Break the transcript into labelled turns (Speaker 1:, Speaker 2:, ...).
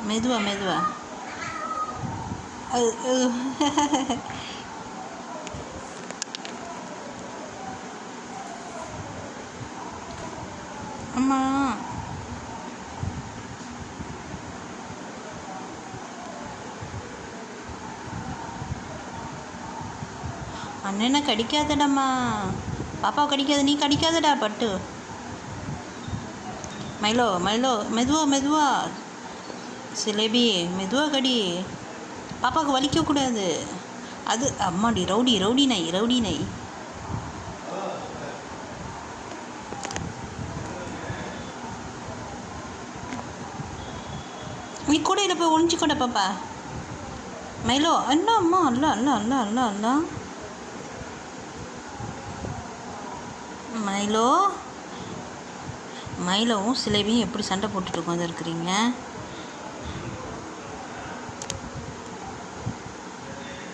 Speaker 1: மெதுவா மெதுவா. அது அம்மா. அண்ணனை கடிக்காதடாம்மா. பாப்பா கடிக்காத, நீ கடிக்காதடா பட்டு. மைலோ மைலோ மெதுவா மெதுவா. சிலேபி மெதுவா கடி. பாப்பாவுக்கு வலிக்கக்கூடாது. அது அம்மாடி ரவுடி ரவுடி நை ரவுடி நை. நீ கூடையில் போய் ஒழிஞ்சிக்கொண்ட பாப்பா. மைலோ அண்ணா அம்மா அல்ல அல்ல அல்ல அல்ல அல்ல. மைலோ மைலோவும் சிலேபியும் எப்படி சண்டை போட்டுட்டு உட்காந்துருக்குறீங்க?